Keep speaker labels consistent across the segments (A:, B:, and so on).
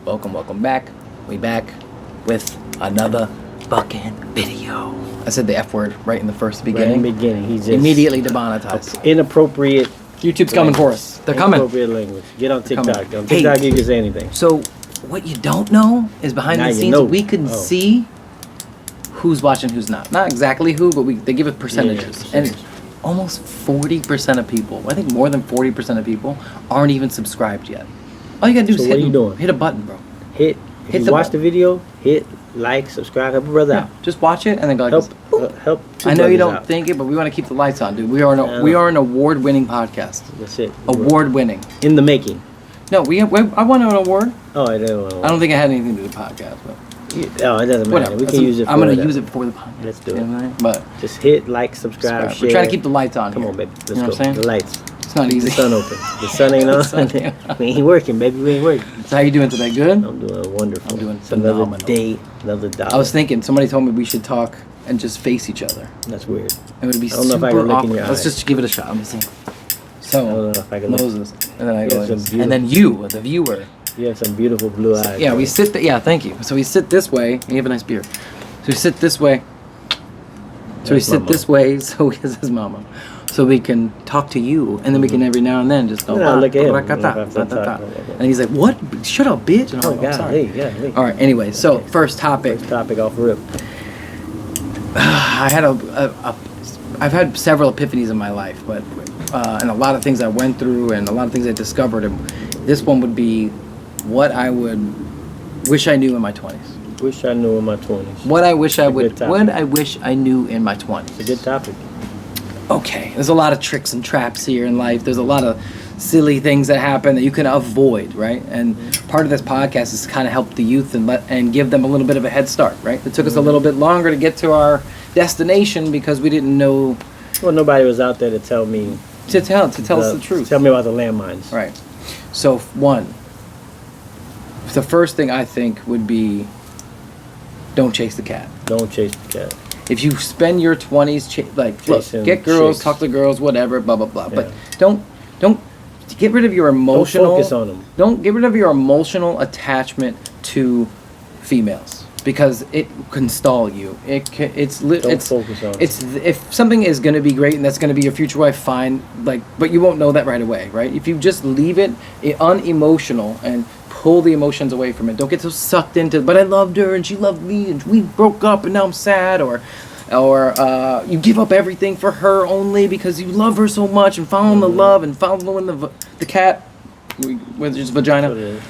A: Welcome back. We back with another fucking video. I said the F word right in the first beginning.
B: Right in the beginning. He just
A: immediately demonetized.
B: Inappropriate.
A: YouTube's coming for us. They're coming.
B: Inappropriate language. Get on TikTok. On TikTok, you can say anything.
A: So, what you don't know is behind the scenes, we can see who's watching, who's not. Not exactly who, but they give it percentages. And almost 40% of people, I think more than 40% of people, aren't even subscribed yet. All you gotta do is hit a button, bro.
B: If you watch the video, hit like, subscribe, help a brother out.
A: Just watch it and then go like
B: help.
A: I know you don't think it, but we want to keep the lights on, dude. We are an award-winning podcast.
B: That's it.
A: Award-winning.
B: In the making.
A: No, I won an award.
B: Oh, I don't.
A: I don't think it had anything to do with the podcast, but.
B: It doesn't matter. We can use it.
A: I'm gonna use it for the podcast.
B: Let's do it.
A: But
B: just hit like, subscribe, share.
A: We're trying to keep the lights on.
B: Come
A: here.
B: on, baby. Let's
A: you know
B: go.
A: What I'm saying?
B: The lights.
A: It's not easy.
B: The sun open. The sun ain't on. We ain't working, baby. We ain't working.
A: So how you doing today? Good?
B: I'm doing wonderful.
A: I'm doing
B: phenomenal. Another day, another dollar.
A: I was thinking, somebody told me we should talk and just face each other.
B: That's weird.
A: It would be
B: I don't know if I can look in your eyes.
A: Let's just give it a shot. Let me see. So,
B: I don't know if I can
A: Moses. And then I go and then you, the viewer.
B: You have some beautiful blue eyes.
A: Yeah, we sit. Thank you. So we sit this way. And you have a nice beard. So we sit this way. So we sit this way. So this is Mama. So we can talk to you, and then we can every now and then just go.
B: Look at him.
A: And he's like, "What? Shut up, bitch!" And
B: I'm like, sorry.
A: All right. Anyway, so first topic.
B: First topic off rip.
A: I had I've had several epiphanies in my life, but and a lot of things I went through, and a lot of things I discovered. And this one would be what I would wish I knew in my 20s.
B: Wish I knew in my 20s.
A: What I wish I wish I knew in my 20s.
B: It's a good topic.
A: Okay, there's a lot of tricks and traps here in life. There's a lot of silly things that happen that you can avoid, right? And part of this podcast is to kind of help the youth and give them a little bit of a head start, right? It took us a little bit longer to get to our destination because we didn't know.
B: Well, nobody was out there to tell me.
A: To tell us the truth.
B: Tell me about the landmines.
A: Right. So the first thing I think would be, don't chase the cat.
B: Don't chase the cat.
A: If you spend your 20s get girls, chicks. Talk to girls, whatever, blah blah blah. Yeah. But don't get rid of your emotional.
B: Don't focus on them.
A: Don't get rid of your emotional attachment to females because it can stall you. Don't focus on it. If something is going to be great and that's going to be your future wife, fine. But you won't know that right away, right? If you just leave it unemotional and pull the emotions away from it. Don't get so sucked into, but I loved her and she loved me and we broke up and now I'm sad, or you give up everything for her only because you love her so much and following the love and following the cat with his vagina,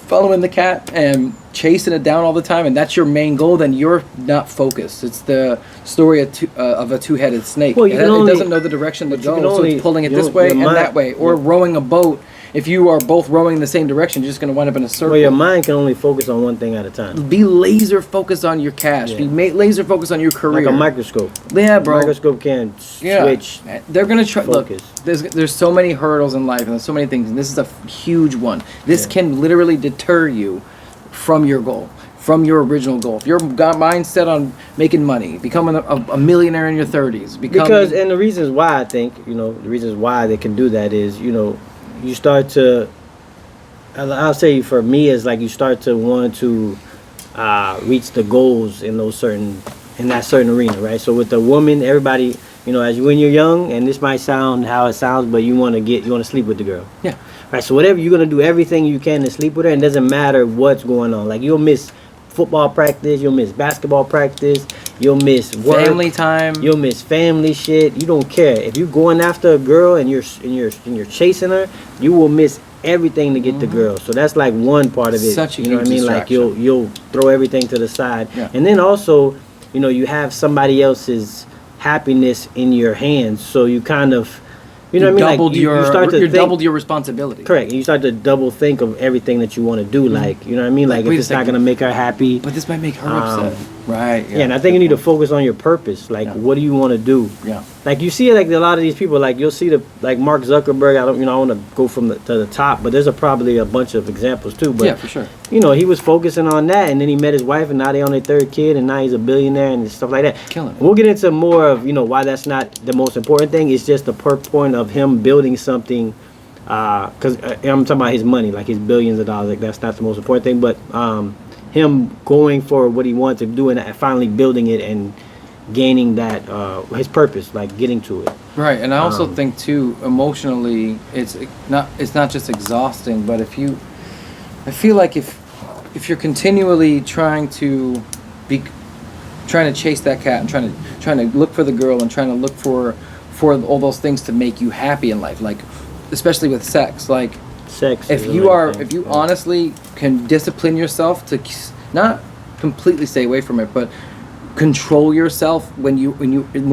A: following the cat and chasing it down all the time, and that's your main goal, then you're not focused. It's the story of a two-headed snake. Well, it doesn't know the direction to go, so it's pulling it this way and that way, or rowing a boat. If you are both rowing in the same direction, you're just going to wind up in a circle.
B: Well, your mind can only focus on one thing at a time.
A: Be laser focused on your cash. Yeah. Be laser focused on your career.
B: Like a microscope.
A: Yeah, bro.
B: A microscope can switch.
A: They're going to try.
B: Focus.
A: Look, there's so many hurdles in life, and there's so many things, and this is a huge one. This can literally deter you from your goal, from your original goal. If your mind set on making money, becoming a millionaire in your 30s,
B: and the reasons why I think the reasons why they can do that is you start to, I'll say for me, is like you start to want to reach the goals in that certain arena, right? So with the woman, everybody, when you're young, and this might sound how it sounds, but you want to sleep with the girl.
A: Yeah.
B: Right. So whatever, you're gonna do everything you can to sleep with her, and it doesn't matter what's going on. Like you'll miss football practice, you'll miss basketball practice, you'll miss work,
A: family time,
B: you'll miss family shit. You don't care. If you're going after a girl and you're chasing her, you will miss everything to get the girl. So that's like one part of it.
A: Such a
B: you know what I mean? Like you'll throw everything to the side, and then also you have somebody else's happiness in your hands, so you kind of. You know what I mean? Like you start to
A: doubled your responsibility.
B: Correct. You start to double think of everything that you want to do. Like, you know what I mean? Like if it's not going to make her happy.
A: But this might make her upset. Right.
B: Yeah, and I think you need to focus on your purpose. Like, what do you want to do?
A: Yeah.
B: Like you see, like a lot of these people, like you'll see like Mark Zuckerberg. I want to go from to the top, but there's probably a bunch of examples too. But
A: yeah, for sure.
B: He was focusing on that, and then he met his wife, and now they on their third kid, and now he's a billionaire and stuff like that.
A: Killing it.
B: We'll get into more of why that's not the most important thing. It's just the point of him building something because I'm talking about his money, like his billions of dollars. Like that's not the most important thing, but him going for what he wants to do and finally building it and gaining that his purpose, like getting to it.
A: Right, and I also think too, emotionally, it's not just exhausting, but I feel like if you're continually trying to chase that cat and trying to look for the girl and trying to look for all those things to make you happy in life, like especially with sex, like
B: sex.
A: If you honestly can discipline yourself to not completely stay away from it, but control yourself when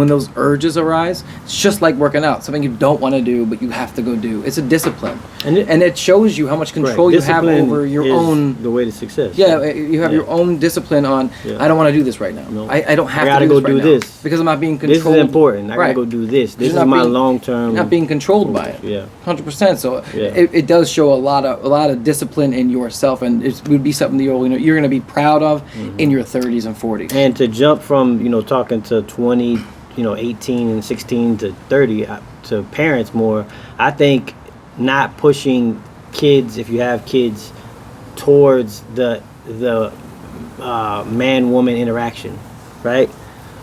A: those urges arise. It's just like working out, something you don't want to do but you have to go do. It's a discipline, and it shows you how much control you have over your own.
B: The way to success.
A: Yeah, you have your own discipline on. I don't want to do this right now.
B: No.
A: I don't have
B: to
A: go
B: do this
A: because I'm not being controlled.
B: This is important. I gotta go do this. This is my long term.
A: Not being controlled by it.
B: Yeah,
A: 100%. So it does show a lot of discipline in yourself, and it would be something that you're going to be proud of in your 30s and 40s.
B: And to jump from talking to 20, 18 and 16 to 30 to parents more, I think not pushing kids, if you have kids, towards the man-woman interaction, right?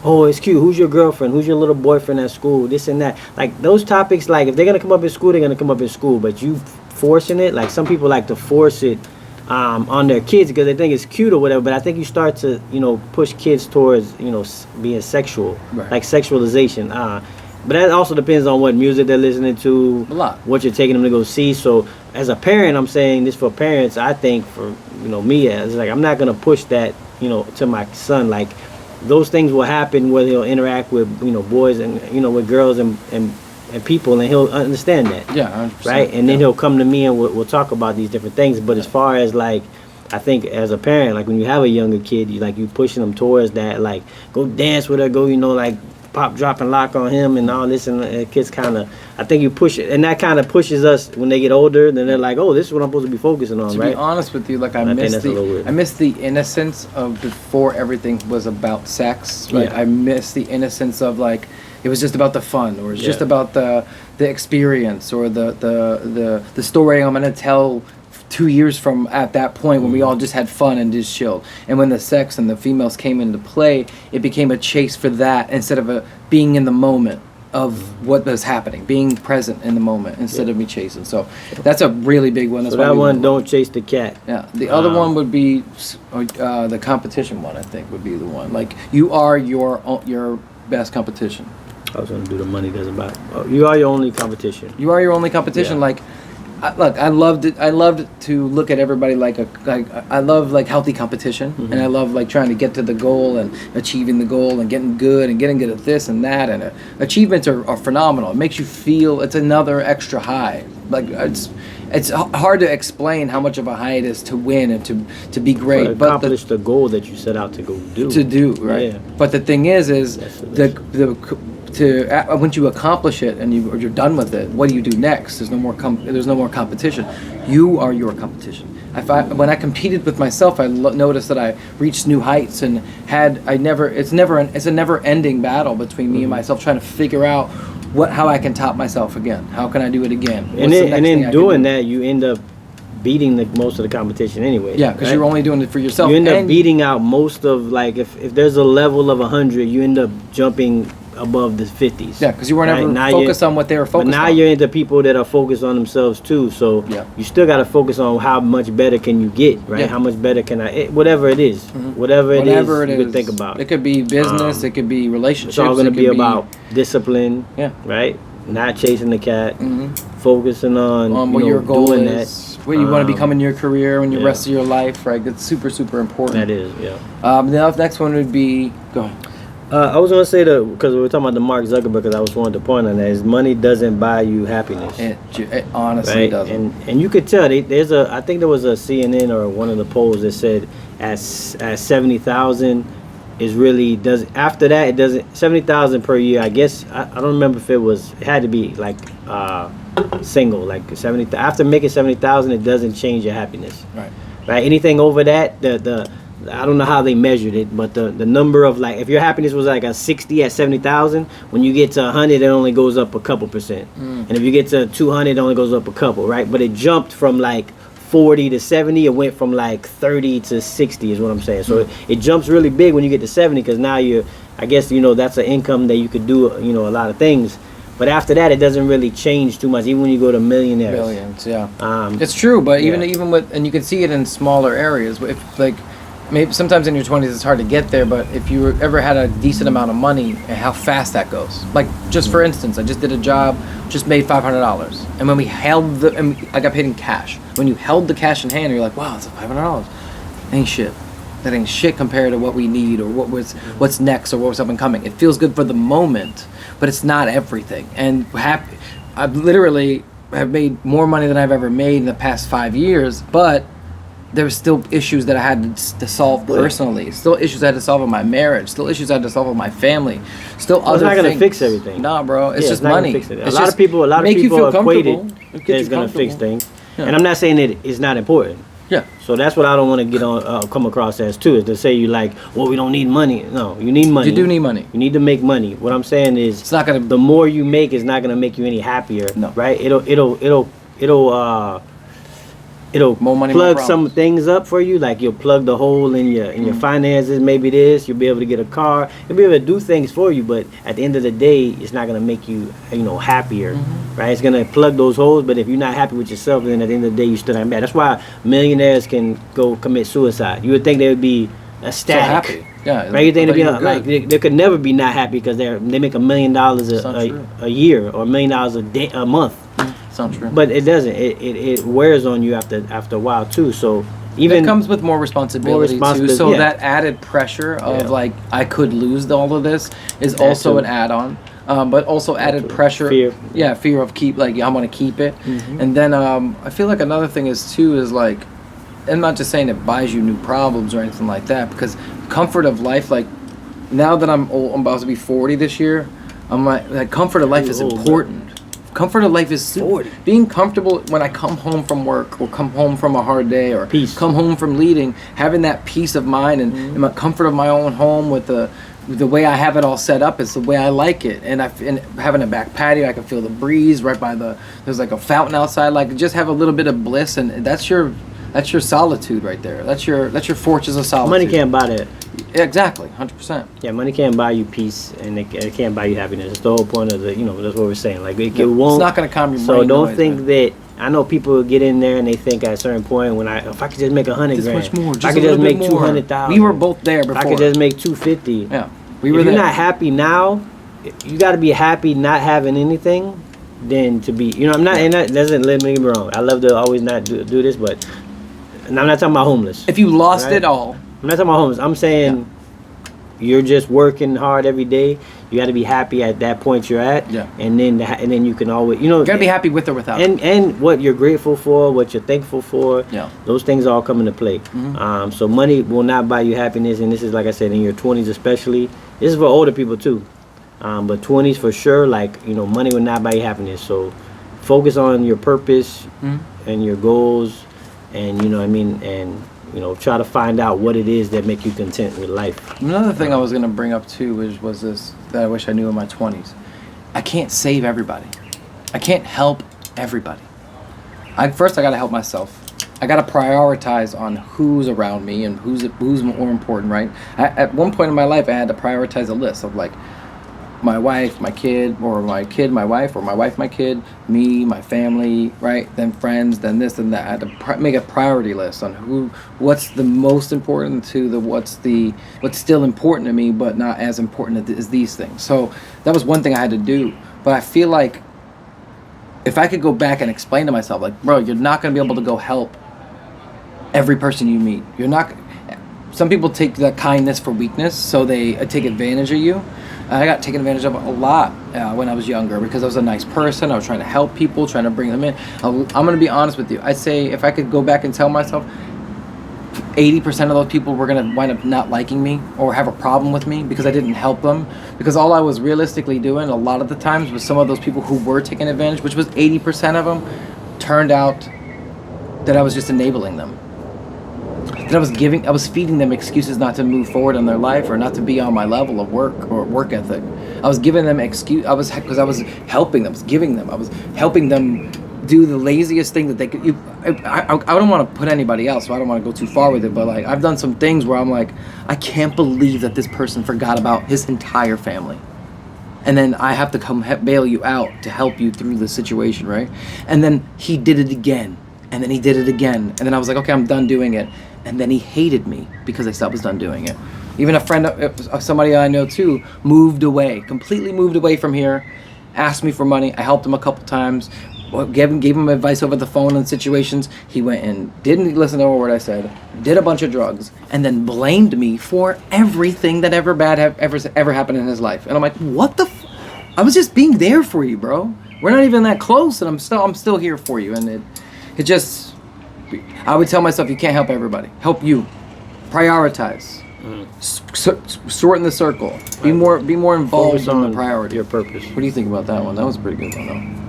B: Oh, it's cute. Who's your girlfriend? Who's your little boyfriend at school? This and that. Like those topics, like if they're gonna come up in school, they're gonna come up in school. But you forcing it, like some people like to force it on their kids because they think it's cute or whatever. But I think you start to push kids towards being sexual,
A: right.
B: Like sexualization. But that also depends on what music they're listening to,
A: a lot.
B: What you're taking them to go see. So as a parent, I'm saying this for parents. I think for me, as like I'm not gonna push that to my son. Like those things will happen where he'll interact with boys and with girls and people, and he'll understand that.
A: Yeah, 100%.
B: Right, and then he'll come to me and we'll talk about these different things. But as far as like, I think as a parent, like when you have a younger kid, you pushing them towards that, like go dance with her, go like pop, drop, and lock on him and all this, and kids kind of, I think you push it, and that kind of pushes us when they get older. Then they're like, oh, this is what I'm supposed to be focusing on, right?
A: To be honest with you, like I miss the innocence of before everything was about sex. Like I miss the innocence of like it was just about the fun, or it's just about the experience, or the story I'm gonna tell 2 years from at that point when we all just had fun and just chilled. And when the sex and the females came into play, it became a chase for that instead of being in the moment of what was happening, being present in the moment instead of me chasing. So that's a really big one. That's
B: so that one, don't chase the cat.
A: Yeah. The other one would be the competition one. I think would be the one. Like you are your best competition.
B: I was gonna do the money doesn't buy. Oh, you are your only competition.
A: You are your only competition. Yeah. Like, I loved it. I loved to look at everybody I love like healthy competition, and I love like trying to get to the goal and achieving the goal and getting good at this and that. And achievements are phenomenal. It makes you feel it's another extra high. Like it's hard to explain how much of a high it is to win and to be great,
B: but accomplish the goal that you set out to go do.
A: To do right. Yeah. But the thing is once you accomplish it and you're done with it, what do you do next? There's no more competition. You are your competition. When I competed with myself, I noticed that I reached new heights and it's a never-ending battle between me and myself, trying to figure out how I can top myself again. How can I do it again?
B: And in doing that, you end up beating most of the competition anyway.
A: Yeah, because you're only doing it for yourself.
B: You end up beating out most of, like, if there's a level of 100, you end up jumping above the 50s.
A: Yeah, because you weren't ever focused on what they were focused on.
B: But now you're into people that are focused on themselves too. So you still got to focus on how much better can you get, right? Yeah. How much better can whatever it is, whatever it is, you could think about.
A: It could be business. It could be relationships.
B: It's all going to be about discipline. Yeah. Right. Not chasing the cat. Focusing on
A: what your goal
B: doing
A: is, what you want to become in your career and the rest of your life. Right. That's super, super important.
B: That is. Yeah.
A: The next one would be go ahead.
B: I was going to say because we were talking about the Mark Zuckerberg, because I was wanting to point on that, is money doesn't buy you happiness.
A: It honestly doesn't.
B: And you could tell, I think there was a CNN or one of the polls that said at 70,000 is really, after that, it doesn't, 70,000 per year, I guess, I don't remember if it had to be like single, like 70, after making 70,000, it doesn't change your happiness.
A: Right.
B: Anything over that, I don't know how they measured it, but the number of, like, if your happiness was like a 60 at 70,000, when you get to 100, it only goes up a couple percent. And if you get to 200, it only goes up a couple, right? But it jumped from like 40 to 70. It went from like 30 to 60 is what I'm saying. So it jumps really big when you get to 70, because now I guess, that's an income that you could do, a lot of things. But after that, it doesn't really change too much, even when you go to millionaires.
A: Billions, yeah. It's true, but even with, and you can see it in smaller areas. If, like, maybe sometimes in your 20s it's hard to get there, but if you ever had a decent amount of money and how fast that goes. Like, just for instance, I just did a job, just made $500. And when we held and I got paid in cash. When you held the cash in hand, you're like, wow, it's $500. Ain't shit. That ain't shit compared to what we need or what's next or what's up and coming. It feels good for the moment, but it's not everything. And I literally have made more money than I've ever made in the past 5 years, but there were still issues that I had to solve personally. Still issues I had to solve in my marriage. Still issues I had to solve with my family. Still other things. It's not going
B: to fix everything.
A: Nah, bro. It's just money.
B: Fix it. A lot of people equate it that it's going to fix things. Yeah. And I'm not saying that it's not important.
A: Yeah.
B: So that's what I don't want to get on come across as too, is to say you like, well, we don't need money. No, you need money.
A: You do need money.
B: You need to make money. What I'm saying is,
A: it's not gonna.
B: The more you make is not gonna make you any happier.
A: No.
B: Right? It'll
A: more money,
B: plug some things up for you. Like, you'll plug the hole in your finances. Maybe this. You'll be able to get a car. You'll be able to do things for you. But at the end of the day, it's not gonna make you happier. Right? It's gonna plug those holes. But if you're not happy with yourself, then at the end of the day, you still not mad. That's why millionaires can go commit suicide. You would think they would be ecstatic.
A: So happy. Yeah.
B: Right? You think they'd be like they could never be not happy because they make $1 million a year or $1 million a month.
A: Sounds true.
B: But it doesn't. It wears on you after a while too. So even
A: it comes with more responsibility too. So that added pressure of like, I could lose all of this is that also too. An add-on. But also added pressure.
B: Fear.
A: Yeah, fear of I want to keep it. And then I feel like another thing is like, I'm not just saying it buys you new problems or anything like that, because comfort of life, like, now that I'm old, I'm about to be 40 this year, I'm like comfort of life is important. Comfort of life is being comfortable when I come home from work or come home from a hard day or come home from leading, having that peace of mind and my comfort of my own home with the way I have it all set up is the way I like it. And having a back patio, I can feel the breeze right by there's like a fountain outside, like just have a little bit of bliss, and that's your solitude right there. That's your fortress of solitude.
B: Money can't buy that.
A: Exactly, 100%.
B: Yeah, money can't buy you peace, and it can't buy you happiness. It's the whole point of that's what we're saying. Like, it won't.
A: It's not going to calm your brain.
B: So don't think that. I know people get in there and they think at a certain point, if I could just make $100,000,
A: much more,
B: if I could just make 200,000.
A: We were both there before.
B: If I could just make 250.
A: Yeah,
B: we were. If you're not happy now, you got to be happy not having anything, than to be. I'm not, and that doesn't let me be wrong. I love to always not do this, but. And I'm not talking about homeless.
A: If you lost it all.
B: I'm not talking about homeless. I'm saying you're just working hard every day. You got to be happy at that point you're at. Yeah. And then you can always, you got
A: to be happy with or without.
B: And what you're grateful for, what you're thankful for.
A: Yeah.
B: Those things all come into play. So money will not buy you happiness. And this is, like I said, in your 20s especially. This is for older people too. But 20s for sure, like, money will not buy you happiness. So focus on your purpose and your goals. And and try to find out what it is that make you content with life.
A: Another thing I was going to bring up too was this that I wish I knew in my 20s. I can't save everybody. I can't help everybody. First I got to help myself. I got to prioritize on who's around me and who's more important, right? At one point in my life I had to prioritize a list of like my wife, my kid, or my kid, my wife, or my wife, my kid, me, my family, right? Then friends, then this and that. I had to make a priority list on what's the most important to what's still important to me, but not as important as these things. So that was one thing I had to do. But I feel like if I could go back and explain to myself, like, bro, you're not going to be able to go help every person you meet. You're not. Some people take the kindness for weakness, so they take advantage of you. I got taken advantage of a lot when I was younger because I was a nice person. I was trying to help people, trying to bring them in. I'm going to be honest with you. I'd say if I could go back and tell myself 80% of those people were going to wind up not liking me or have a problem with me because I didn't help them. Because all I was realistically doing a lot of the times was some of those people who were taking advantage, which was 80% of them, turned out that I was just enabling them. that I was feeding them excuses not to move forward in their life or not to be on my level of work or work ethic. I was giving them because I was helping them, I was helping them do the laziest thing that they could. I don't want to put anybody else, so I don't want to go too far with it, but like I've done some things where I'm like, I can't believe that this person forgot about his entire family. And then I have to come bail you out to help you through the situation, right? And then he did it again. And then he did it again. And then I was like, okay, I'm done doing it. And then he hated me because I said I was done doing it. Even a friend, somebody I know too, completely moved away from here, asked me for money. I helped him a couple times, gave him advice over the phone on situations. He went and didn't listen to a word I said, did a bunch of drugs, and then blamed me for everything that ever happened in his life. And I'm like, what the I was just being there for you, bro. We're not even that close, and I'm still here for you. And it just, I would tell myself, you can't help everybody. Help you. Prioritize. Shorten the circle. Be more involved in the priority.
B: Your purpose.
A: What do you think about that one? That was a pretty good one, though.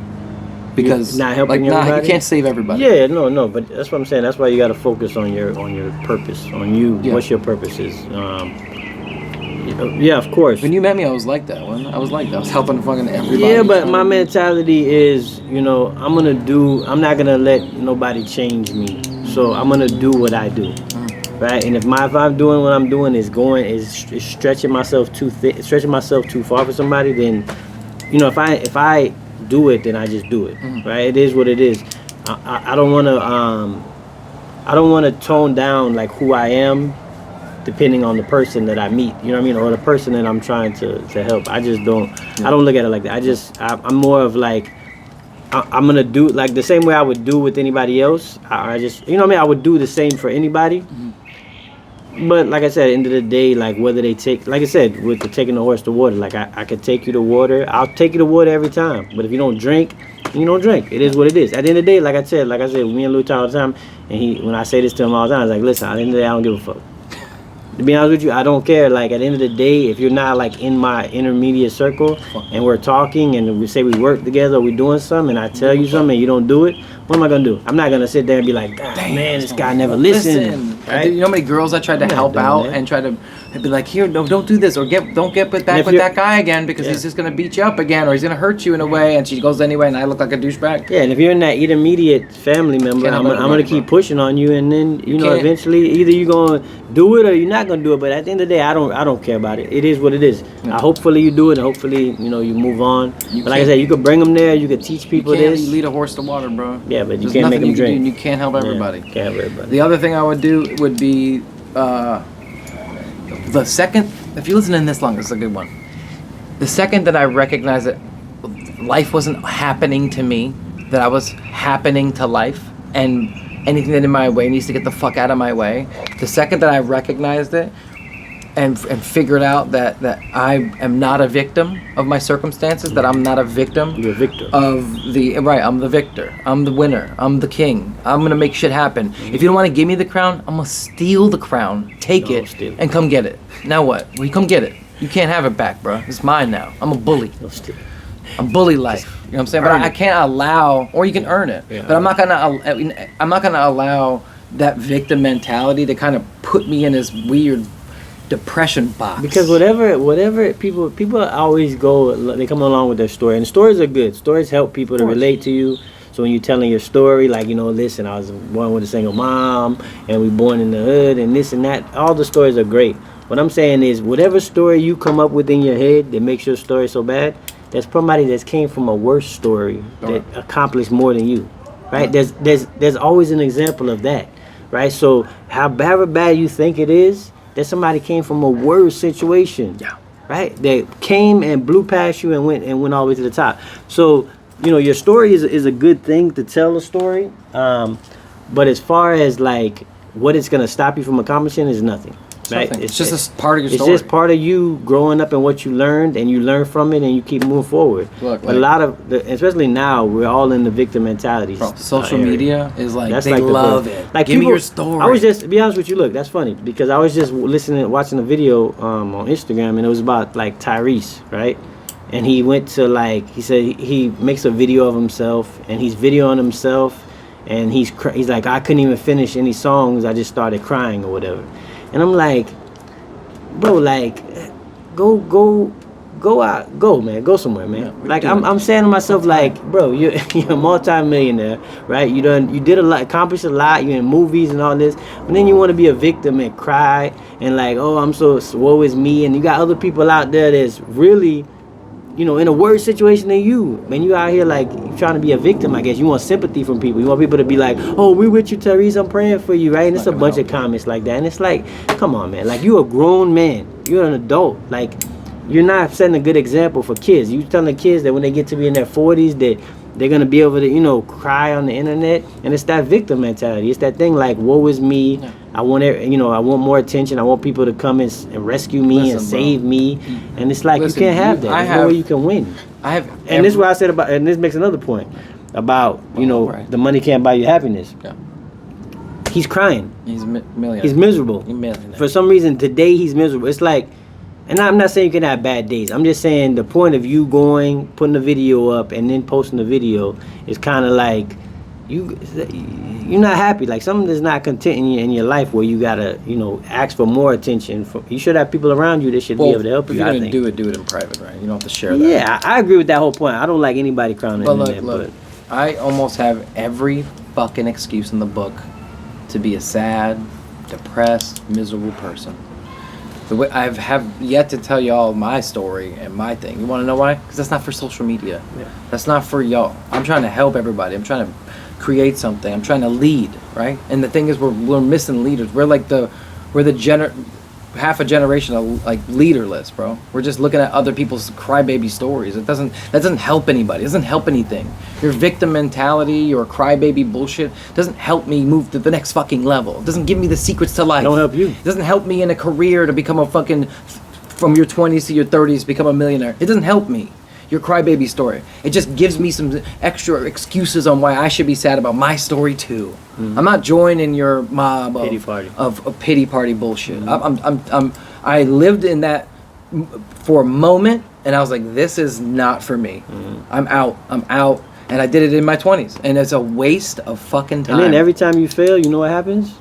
A: Because
B: not helping everybody?
A: You can't save everybody.
B: Yeah, no, but that's what I'm saying. That's why you got to focus on your purpose, on you. Yeah. What your purpose is. Yeah, of course.
A: When you met me, I was like that one. I was helping fucking everybody.
B: Yeah, but my mentality is, I'm not gonna let nobody change me. So I'm gonna do what I do, right? And if I'm doing what I'm doing is stretching myself too far for somebody, then, if I do it, then I just do it, right? It is what it is. I don't want to tone down like who I am, depending on the person that I meet, you know what I mean, or the person that I'm trying to help. I just don't. I don't look at it like that. I'm more of like, I'm gonna do like the same way I would do with anybody else. I just, I would do the same for anybody. But like I said, at the end of the day, like whether they take, like I said, with taking the horse to water, like I could take you to water. I'll take you to water every time. But if you don't drink, you don't drink. It is what it is. At the end of the day, like I said, me and Lou talk all the time, and when I say this to him all the time, I was like, listen, at the end of the day, I don't give a fuck. To be honest with you, I don't care. Like at the end of the day, if you're not like in my intermediate circle and we're talking and we say we work together or we're doing something and I tell you something and you don't do it, what am I gonna do? I'm not gonna sit there and be like, damn, man, this guy never listened. Right?
A: You know how many girls I tried to help out and try to be like, here, no, don't do this, or don't get back with that guy again because he's just gonna beat you up again or he's gonna hurt you in a way, and she goes anyway and I look like a douchebag.
B: Yeah, and if you're in that intermediate family member, I'm gonna keep pushing on you, and then eventually either you're gonna do it or you're not gonna do it. But at the end of the day, I don't care about it. It is what it is. Hopefully you do it, and hopefully you move on. But like I said, you could bring them there, you could teach people this.
A: You lead a horse to water, bro.
B: Yeah, but you can't make them drink.
A: You can't help everybody.
B: Can't help everybody.
A: The other thing I would do would be the second, if you're listening this long, this is a good one. The second that I recognize that life wasn't happening to me, that I was happening to life, and anything that in my way needs to get the fuck out of my way, the second that I recognized it and figured out that I am not a victim of my circumstances, that I'm not a victim.
B: You're a victor.
A: I'm the victor. I'm the winner. I'm the king. I'm gonna make shit happen. If you don't want to give me the crown, I'm gonna steal the crown, take it, and come get it. Now what? Well, you come get it. You can't have it back, bro. It's mine now. I'm a bully. I'm bully life. You know what I'm saying? But I can't allow, or you can earn it. Yeah, but I'm not gonna allow that victim mentality to kind of put me in this weird depression box.
B: Because whatever people always they come along with their story, and stories are good. Stories help people to relate to you. So when you're telling your story, like, listen, I was born with a single mom, and we born in the hood, and this and that, all the stories are great. What I'm saying is, whatever story you come up with in your head that makes your story so bad, there's somebody that came from a worse story that accomplished more than you, right? There's always an example of that, right? So however bad you think it is, that somebody came from a worse situation, right? They came and blew past you and went all the way to the top. So your story is a good thing to tell a story, but as far as like what it's gonna stop you from accomplishing is nothing. Right?
A: It's just a part of your story.
B: It's just part of you growing up and what you learned, and you learn from it, and you keep moving forward. Look, but a lot of, especially now, we're all in the victim mentality.
A: Social media is like, they love it.
B: Like, give me your story. I was just, to be honest with you, look, that's funny, because I was just watching a video on Instagram, and it was about like Tyrese, right? And he went to he said he makes a video of himself, and he's videoing himself, and he's like, I couldn't even finish any songs. I just started crying or whatever. And I'm like, bro, like, go out, man, go somewhere, man.
A: Yeah,
B: like I'm saying to myself, like, bro, you're a multi-millionaire, right? You did a lot, accomplished a lot. You're in movies and all this, but then you want to be a victim and cry and like, oh, I'm so woe is me. And you got other people out there that's really, in a worse situation than you. Man, you out here like trying to be a victim, I guess. You want sympathy from people. You want people to be like, oh, we with you, Tyrese, I'm praying for you, right? And it's a bunch of comments like that. And it's like, come on, man. Like, you a grown man. You're an adult. Like, you're not setting a good example for kids. You telling the kids that when they get to be in their 40s that they're going to be able to, cry on the internet. And it's that victim mentality. It's that thing like, woe is me. Yeah. I want more attention. I want people to come and rescue me and save me. And it's like, you can't have that. There's no way you can win. And this is what I said about, and this makes another point about, right. The money can't buy you happiness. Yeah. He's crying.
A: He's millionaire.
B: He's miserable.
A: He's millionaire.
B: For some reason, today he's miserable. It's like, and I'm not saying you can have bad days. I'm just saying the point of you putting the video up and then posting the video is kind of like you're not happy. Like, something that's not content in your life where you gotta, ask for more attention. You should have people around you that should be able to help you.
A: If you're gonna do it in private, right? You don't have to share that.
B: Yeah, I agree with that whole point. I don't like anybody crying on the internet.
A: Look, I almost have every fucking excuse in the book to be a sad, depressed, miserable person. The way I have yet to tell y'all my story and my thing. You want to know why? Because that's not for social media. Yeah. That's not for y'all. I'm trying to help everybody. I'm trying to create something. I'm trying to lead, right? And the thing is, we're missing leaders. We're like half a generation of like leaderless, bro. We're just looking at other people's crybaby stories. That doesn't help anybody. It doesn't help anything. Your victim mentality, your crybaby bullshit doesn't help me move to the next fucking level. It doesn't give me the secrets to life.
B: It don't help you.
A: It doesn't help me in a career to become a fucking, from your 20s to your 30s, become a millionaire. It doesn't help me. Your crybaby story. It just gives me some extra excuses on why I should be sad about my story too. Mm-hmm. I'm not joining your mob of pity party bullshit. Mm-hmm. I lived in that for a moment, and I was like, this is not for me. Mm-hmm. I'm out, and I did it in my 20s, and it's a waste of fucking time.
B: And then every time you fail, you know what happens?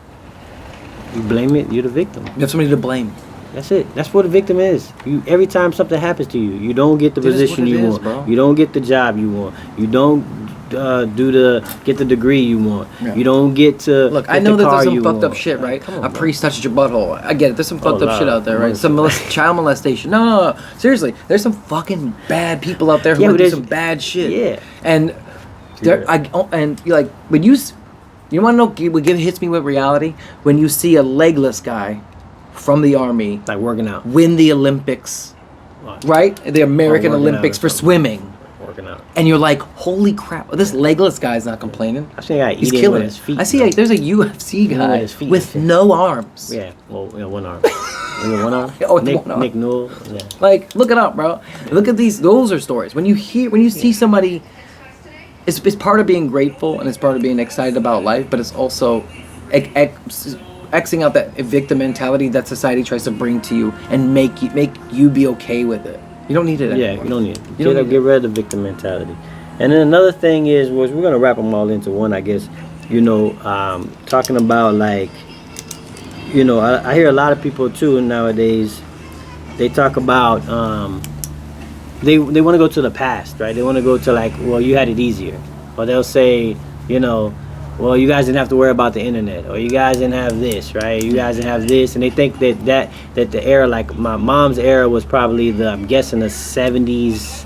B: You blame it. You're the victim.
A: You have somebody to blame.
B: That's it. That's what a victim is. Every time something happens to you, you don't get the position you want. Bro. You don't get the job you want. You don't get the degree you want. Yeah. You don't get to
A: look. I know that there's some fucked up shit, right? Come on, a priest touches your butthole. I get it. There's some fucked up shit out there, right? Some child molestation. No. Seriously, there's some fucking bad people out there who do some bad shit.
B: Yeah.
A: And like when you want to know what hits me with reality? When you see a legless guy from the army,
B: like working out,
A: win the Olympics, right? The American Olympics for swimming.
B: Working out.
A: And you're like, holy crap, this legless guy's not complaining.
B: I see a guy
A: He's killing his feet. I see there's a UFC guy with no arms.
B: Yeah, well, one arm. One arm?
A: Oh, one arm.
B: Nick Newell. Yeah.
A: Like, look it up, bro. Look at these. Those are stories. When you see somebody, it's part of being grateful and it's part of being excited about life, but it's also Xing out that victim mentality that society tries to bring to you and make you be okay with it. You don't need it anymore.
B: Yeah, you don't need it. Get rid of the victim mentality. And then another thing is, we're going to wrap them all into one, I guess, talking about like, I hear a lot of people too nowadays, they talk about, they want to go to the past, right? They want to go to like, well, you had it easier. Or they'll say, well, you guys didn't have to worry about the internet, or you guys didn't have this, right? You guys didn't have this, and they think that the era, like my mom's era, was probably I'm guessing the 70s,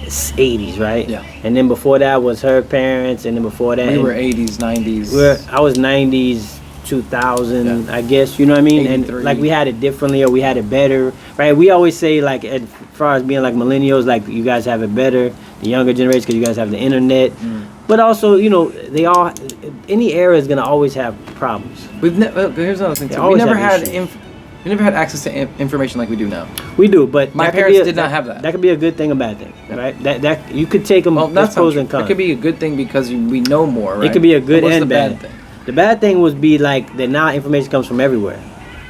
B: 80s, right?
A: Yeah.
B: And then before that was her parents, and then before that
A: we were 80s, 90s.
B: I was 90s, 2000, yeah. I guess, you know what I mean? 83. And like we had it differently, or we had it better, right? We always say like, as far as being like millennials, like you guys have it better, the younger generation, because you guys have the internet. But also, any era is gonna always have problems.
A: Here's another thing too. We never had access to information like we do now.
B: We do, but
A: my parents did not have that.
B: That could be a good thing, a bad thing, right? That you could take them.
A: Well, that's
B: pros and cons.
A: It could be a good thing because we know more, right?
B: It could be a good and bad thing. The bad thing would be like that now information comes from everywhere.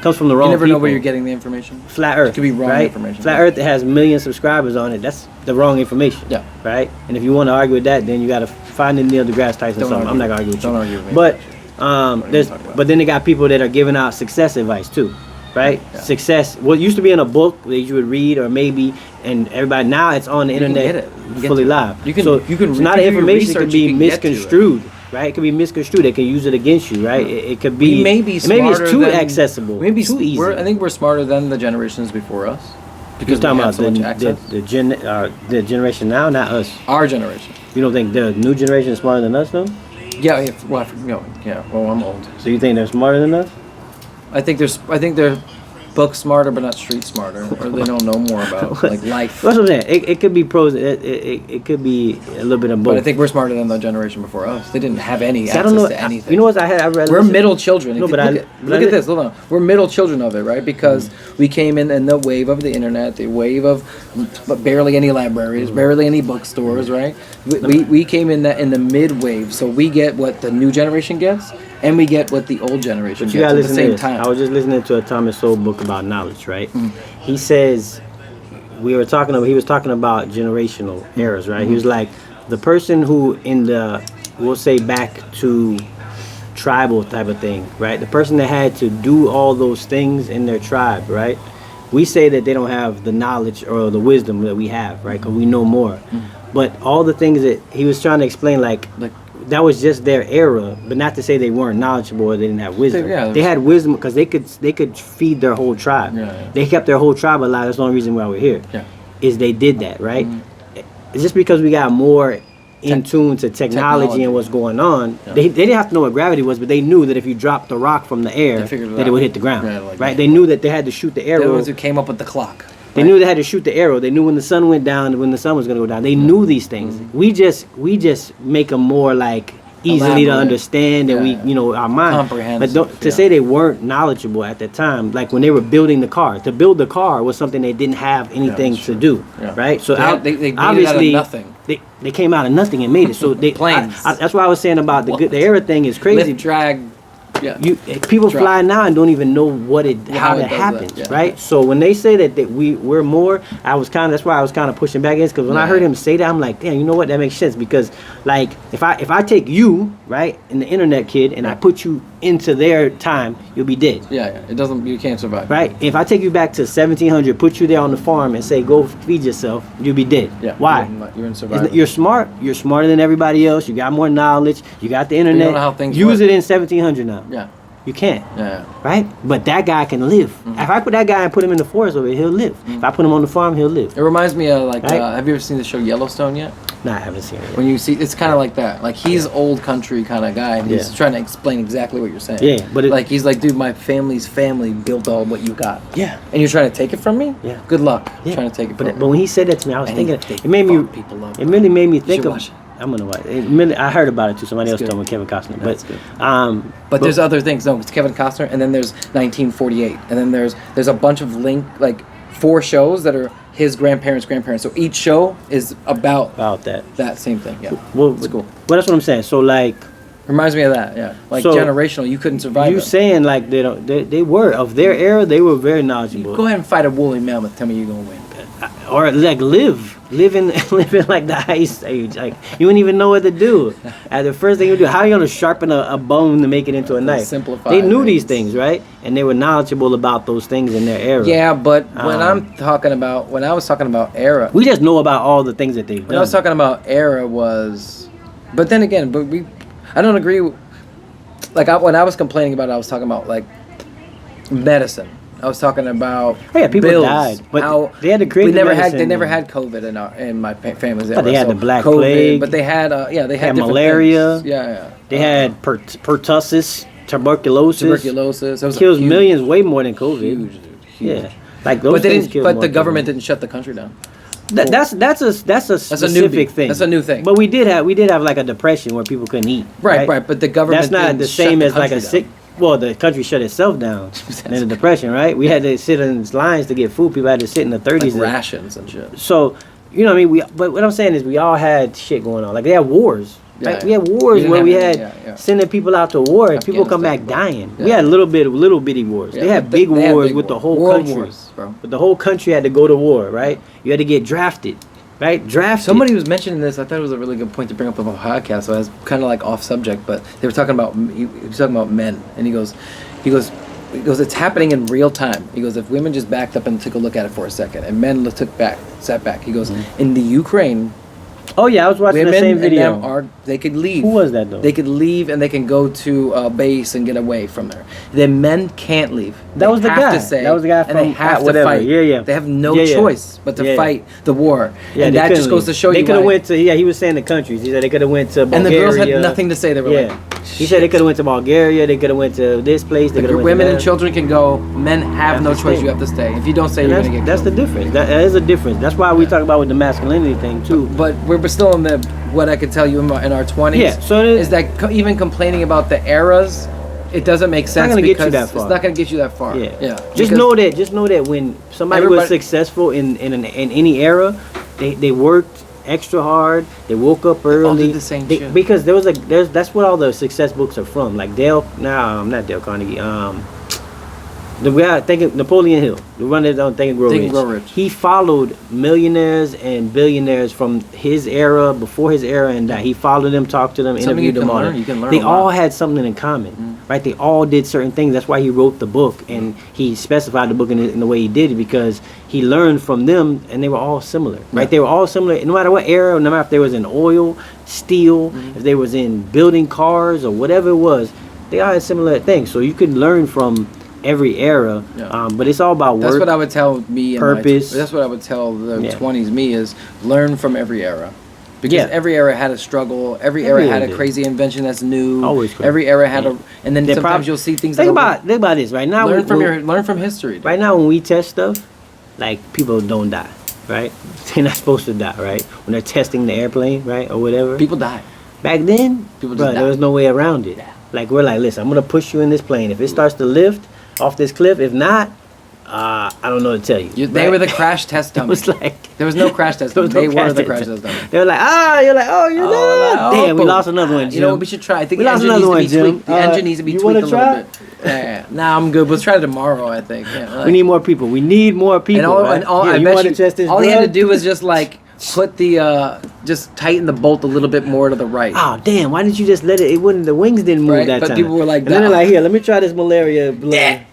B: Comes from the wrong people.
A: You never know where you're getting the information.
B: Flat Earth.
A: It could be wrong information.
B: Flat Earth that has million subscribers on it. That's the wrong information.
A: Yeah.
B: Right? And if you want to argue with that, then you got to Finding Neil deGrasse Tyson
A: Don't
B: song. I'm not gonna argue with you.
A: Don't argue with me.
B: But
A: you talking about?
B: but then they got people that are giving out success advice too, right?
A: Yeah.
B: Success. What used to be in a book that you would read or maybe, and everybody now it's on the
A: You can
B: internet
A: get it. You can
B: fully
A: get to it.
B: live.
A: You can-
B: so
A: you can
B: it's
A: re-
B: not
A: if you do your
B: information could
A: research,
B: be
A: you can get to it.
B: misconstrued. Right, it could be misconstrued. They can use it against you. Right, it could be.
A: We may be
B: maybe it's
A: smarter
B: too
A: than-
B: accessible.
A: Maybe
B: too easy.
A: I think we're smarter than the generations before us
B: Because
A: because
B: talking
A: we have
B: about
A: so much access.
B: the generation now, not us.
A: Our generation.
B: You don't think the new generation is smarter than us, though?
A: Yeah. Well, Well, I'm old.
B: So you think they're smarter than us?
A: I think they're book smarter, but not street smarter, or they don't know more about like life.
B: That's what I'm saying. It could be pros. It could be a little bit of both.
A: But I think we're smarter than the generation before us. They didn't have any
B: See,
A: access
B: I don't know.
A: to anything.
B: You know what I read?
A: We're middle children.
B: No,
A: If you
B: but
A: look at this. Hold on. We're middle children of it, right? Because we came in the wave of the internet, the wave of barely any libraries, barely any bookstores, right? We came in the mid wave, so we get what the new generation gets, and we get what the old generation
B: You
A: gets
B: gotta
A: at the
B: listen to
A: same
B: this.
A: time.
B: I was just listening to a Thomas Sowell book about knowledge, right? He says he was talking about generational errors, right? He was like the person who we'll say back to tribal type of thing, right? The person that had to do all those things in their tribe, right? We say that they don't have the knowledge or the wisdom that we have, right? Because we know more. But all the things that he was trying to explain, like that was just their era, but not to say they weren't knowledgeable or they didn't have wisdom. They had wisdom because they could feed their whole tribe. They kept their whole tribe alive. That's the only reason why we're here. Is they did that, right? It's just because we got more in tune to technology and what's going on. They didn't have to know what gravity was, but they knew that if you dropped the rock from the air, that it would hit the ground. Right? They knew that they had to shoot the arrow.
A: They're the ones who came up with the clock.
B: They knew they had to shoot the arrow. They knew when the sun went down, when the sun was going to go down. They knew these things. We just make them more like easily to understand, and our mind.
A: Comprehensive.
B: But to say they weren't knowledgeable at that time, like when they were building the car, to build the car was something they didn't have anything to do, right? So
A: they made
B: obviously
A: it out of nothing.
B: They came out of nothing and made it. So they
A: Planes.
B: that's why I was saying about the era thing is crazy.
A: Lift, drag. Yeah.
B: People fly now and don't even know how
A: it
B: that
A: does
B: happens,
A: that,
B: right? So when they say that we're more, that's why I was kind of pushing back against, because when I heard him say that, I'm like, damn, you know what? That makes sense, because like if I take you, right, and the internet kid, and I put you into their time, you'll be dead.
A: It doesn't. You can't survive.
B: Right? If I take you back to 1700, put you there on the farm, and say go feed yourself, you'll be dead. Why?
A: You're in survival.
B: You're smart. You're smarter than everybody else. You got more knowledge. You got the internet.
A: You don't know how things
B: Use
A: work.
B: it in 1700 now. You can't. Right? But that guy can live. If I put that guy and put him in the forest over here, he'll live. If I put him on the farm, he'll live.
A: It reminds me of have you ever seen the show Yellowstone yet?
B: No, I haven't seen it yet.
A: When you see, it's kind of like that. Like he's old country kind of guy, and he's trying to explain exactly what you're saying.
B: Yeah, but
A: he's like, dude, my family's family built all what you got.
B: Yeah.
A: And you're trying to take it from me?
B: Yeah.
A: Good luck.
B: Yeah.
A: Trying to take it from me.
B: But when he said that to me, I was thinking,
A: they
B: it made me.
A: people love
B: It really made me think
A: should
B: of.
A: watch it.
B: I'm gonna watch it. I heard about it too. Somebody else told me, Kevin Costner.
A: That's
B: But
A: good. But there's other things. No, it's Kevin Costner, and then there's 1948, and then there's a bunch of 4 shows that are his grandparents. So each show is about that same thing. Yeah.
B: Well,
A: it's cool.
B: Well, that's what I'm saying. So like,
A: reminds me of that. Yeah. Like
B: So,
A: generational. You couldn't survive.
B: you
A: it.
B: saying like they were of their era. They were very knowledgeable.
A: Go ahead and fight a woolly mammoth. Tell me you're gonna win.
B: Or like living like the ice age. Like you wouldn't even know what to do. The first thing you do, how are you gonna sharpen a bone to make it into a knife?
A: Simplify
B: They knew these
A: things.
B: things, right? And they were knowledgeable about those things in their era.
A: Yeah, but when I was talking about era,
B: We just know about all the things that they've
A: when
B: done.
A: I was talking about era but then again, I don't agree. When I was complaining about it, I was talking about like medicine. I was talking about
B: people
A: bills,
B: died, but
A: how
B: they had to create
A: we
B: the
A: never
B: medicine.
A: they never had COVID in my family's era.
B: But they had the Black
A: COVID,
B: Plague.
A: But they had they had different
B: malaria.
A: things. Yeah.
B: They had pertussis, tuberculosis.
A: Tuberculosis. It was
B: kills millions, way more than COVID.
A: Huge, dude. Huge.
B: Yeah, like those
A: But
B: things kill more
A: the
B: than
A: government
B: COVID.
A: didn't shut the country down.
B: That's a specific thing.
A: That's a new thing.
B: But we did have like a depression where people couldn't eat.
A: Right. But the government
B: That's not
A: didn't
B: the
A: shut
B: same
A: the
B: as like a
A: country
B: sick.
A: down.
B: Well, the country shut itself down in the depression, right? We had to sit in lines to get food. People had to sit in the 30s.
A: Like rations and shit.
B: So, you know what I mean? But what I'm saying is we all had shit going on. Like they had wars. Right?
A: Yeah.
B: We had wars where we had
A: yeah.
B: sending people out to war and people come back
A: Afghanistan,
B: dying.
A: bro.
B: We had little bitty wars.
A: Yeah,
B: they had
A: but
B: big
A: they had
B: wars
A: big
B: with the
A: wars.
B: whole
A: World
B: country.
A: wars, bro.
B: But the whole country had to go to war, right? You had to get drafted. right? Draft
A: Somebody was mentioning this. I thought it was a really good point to bring up on the podcast. So I was kind of like off subject, but they were talking about he was talking about men, and he goes, it's happening in real time. He goes, if women just backed up and took a look at it for a second, and men sat back. He goes, in the Ukraine.
B: Oh yeah, I was watching the same video.
A: And them they could leave.
B: Who was that though?
A: They could leave and they can go to a base and get away from there. The men can't leave.
B: That was the guy. That was the guy from
A: they have
B: whatever.
A: to fight.
B: Yeah.
A: They have no choice but to fight the war.
B: Yeah,
A: and that just goes to show you.
B: They could have went to. Yeah, he was saying the countries. He said they could have went to Bulgaria.
A: And the girls had nothing to say. They were like.
B: He said they could have went to Bulgaria. They could have went to this place. They could have went
A: women
B: to
A: and children can go. Men have no choice. You have to stay. If you don't stay, you're gonna get killed.
B: That's the difference. That is a difference. That's why we talk about with the masculinity thing too.
A: But we're still in what I could tell you in our 20s.
B: Yeah. So
A: is that even complaining about the eras, it doesn't make sense because it's not going to get you that far.
B: Yeah. Just know that when somebody was successful in any era, they worked extra hard. They woke up early.
A: All did the same shit.
B: Because that's what all the success books are from. Like not Dale Carnegie. The guy Napoleon Hill, the one that don't Think and Grow Rich. He followed millionaires and billionaires from his era, before his era, and that he followed them, talked to them, interviewed them all.
A: You can learn.
B: They all had something in common, right? They all did certain things. That's why he wrote the book, and he specified the book in the way he did it, because he learned from them, and they were all similar, right? They were all similar, no matter what era, no matter if they was in oil, steel, if they was in building cars or whatever it was, they all had similar things. So you could learn from every era, but it's all about work.
A: That's what I would tell me.
B: Purpose.
A: That's what I would tell the 20s me is learn from every era, because every era had a struggle. Every era had a crazy invention that's new.
B: Always crazy.
A: Every era had and then sometimes you'll see things. Think
B: about this right now.
A: Learn from history.
B: Right now, when we test stuff, like people don't die, right? They're not supposed to die, right? When they're testing the airplane, right, or whatever.
A: People die.
B: Back then, there was no way around it. Like we're like, listen, I'm gonna push you in this plane. If it starts to lift off this cliff, if not, I don't know what to tell you.
A: They were the crash test dummy.
B: It was like
A: there was no crash test dummy. They were the crash test dummy.
B: They were like, you're like, you're not. Damn, we lost another one, Jim.
A: You know what we should try? I think
B: we lost another one, Jim.
A: The engine needs to be tweaked a little bit. Yeah. Nah, I'm good. We'll try it tomorrow, I think. Yeah,
B: we need more people. And all
A: he had to do was just like put just tighten the bolt a little bit more to the right.
B: Oh damn! Why didn't you just let it? It wouldn't. The wings didn't move that time.
A: But people were like,
B: and then they're like, here, let me try this malaria blood.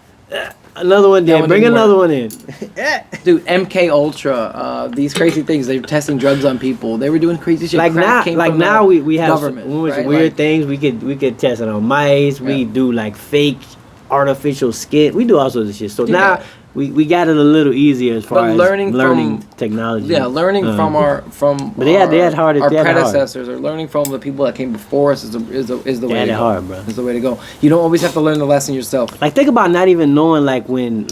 B: Another one, Dan. Bring another one in.
A: Dude, MK Ultra, these crazy things. They were testing drugs on people. They were doing crazy shit.
B: Like now, we have
A: government,
B: weird things. We could test it on mice. We do like fake artificial skin. We do all sorts of shit. So now we got it a little easier as far as learning technology.
A: Yeah, learning from
B: But they had
A: our predecessors, or learning from the people that came before us is the way to go.
B: Hard, bro.
A: Is the way to go. You don't always have to learn the lesson yourself.
B: Like think about not even knowing and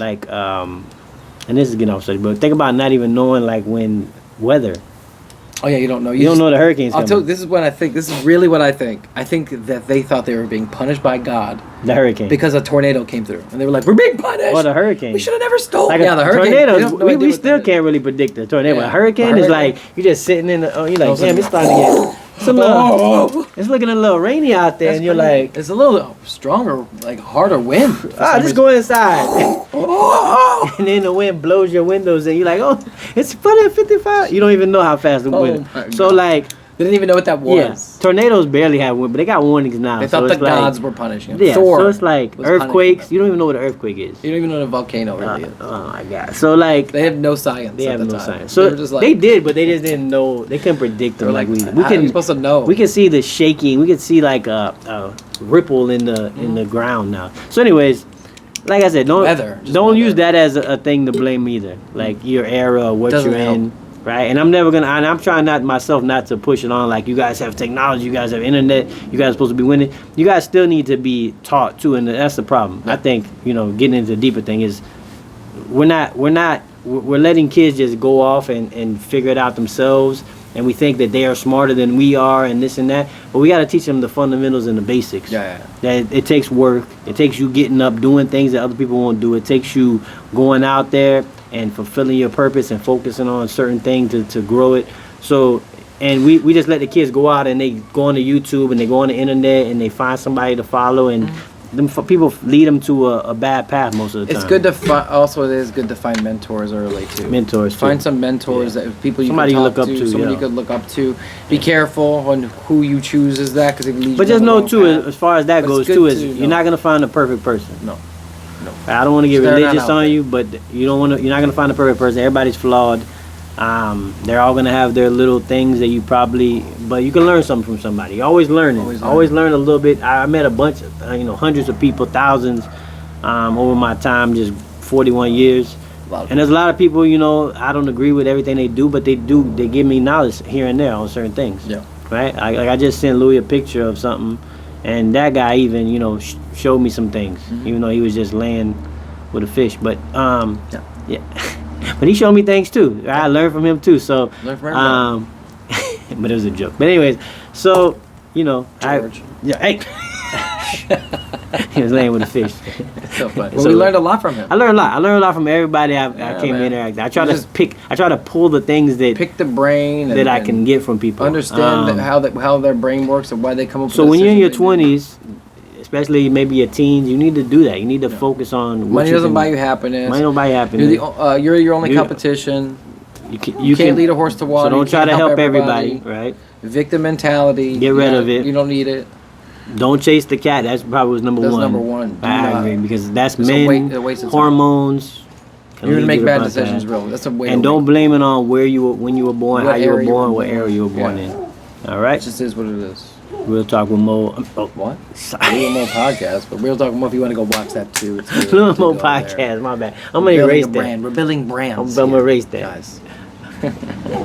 B: this is getting off subject, but think about not even knowing when weather.
A: Oh yeah, you don't know.
B: You don't know the hurricanes coming.
A: Tell you, this is what I think. This is really what I think. I think that they thought they were being punished by God.
B: The hurricane.
A: Because a tornado came through, and they were like, "We're being punished."
B: Or the hurricane.
A: We should have never stole.
B: The hurricane. We still can't really predict the tornado. Yeah. A hurricane is like you're just sitting in the. You're like, damn, it's starting to get. It's looking a little rainy out there, and you're like,
A: it's a little stronger, like harder wind.
B: Just go inside. And then the wind blows your windows, and you're like, it's 55. You don't even know how fast the wind. So like,
A: they didn't even know what that was.
B: Yeah. Tornadoes barely have wind, but they got warnings now.
A: They thought the gods were punishing them.
B: Yeah, so it's like earthquakes. You don't even know what an earthquake is.
A: You don't even know what a volcano really is.
B: Oh my god! So like,
A: they have no science.
B: They have no science. So they did, but they just didn't know. They couldn't predict them like we did.
A: You're supposed to know.
B: We can see the shaking. We can see like a ripple in the ground now. So anyways. Like I said, don't use that as a thing to blame either. Like your era, what you're in, right? And I'm trying not to push it on like you guys have technology, you guys have internet, you guys are supposed to be winning. You guys still need to be taught too, and that's the problem. I think getting into the deeper thing is we're letting kids just go off and figure it out themselves. And we think that they are smarter than we are and this and that. But we got to teach them the fundamentals and the basics.
A: Yeah.
B: That it takes work. It takes you getting up, doing things that other people won't do. It takes you going out there and fulfilling your purpose and focusing on certain things to grow it. So, and we just let the kids go out and they go on to YouTube and they go on the internet and they find somebody to follow and people lead them to a bad path most of the time.
A: It's good to also it is good to find mentors early too.
B: Mentors too.
A: Find some mentors that people you
B: somebody
A: can
B: you
A: talk
B: look up to.
A: Somebody you could look up to. Be careful on who you choose as that, because it leads.
B: But just know too, as far as that goes too, is you're not gonna find the perfect person.
A: No.
B: I don't want to get religious on you, but you don't want to. You're not gonna find the perfect person. Everybody's flawed. They're all gonna have their little things that you probably, but you can learn something from somebody. You're always learning. Always learn a little bit. I met a bunch of, hundreds of people, thousands, over my time, just 41 years. And there's a lot of people, I don't agree with everything they do, but they give me knowledge here and there on certain things. Yeah. Right. I just sent Louis a picture of something, and that guy even, showed me some things, even though he was just laying with a fish. But yeah. But he showed me things too. I learned from him too. So,
A: learn from everybody.
B: But it was a joke. But anyways, so
A: George.
B: Hey. He was laying with a fish.
A: So funny. Well, we learned a lot from him.
B: I learned a lot from everybody I came to interact. I try to pull the things that
A: pick the brain
B: that I can get from people.
A: Understand how their brain works and why they come up.
B: So when you're in your 20s, especially maybe your teens, you need to do that. You need to focus on
A: money doesn't buy you happiness.
B: Money don't buy you happiness.
A: You're your only competition. You can't lead a horse to water.
B: So don't try to help everybody, right?
A: Victim mentality.
B: Get rid of it.
A: You don't need it.
B: Don't chase the cat. That's probably was number one.
A: That's number one.
B: I agree, because that's men, hormones.
A: You're gonna make bad decisions, really. That's a way.
B: And don't blame it on when you were born, how you were born, what era you were born in. All right.
A: It just is what it is.
B: Real Talk with Mo.
A: What? Real Mo podcast, but Real Talk with Mo. If you want to go watch that too, it's
B: Real Mo podcast. My bad. I'm gonna erase that.
A: We're building brands.
B: I'm gonna erase that,
A: guys.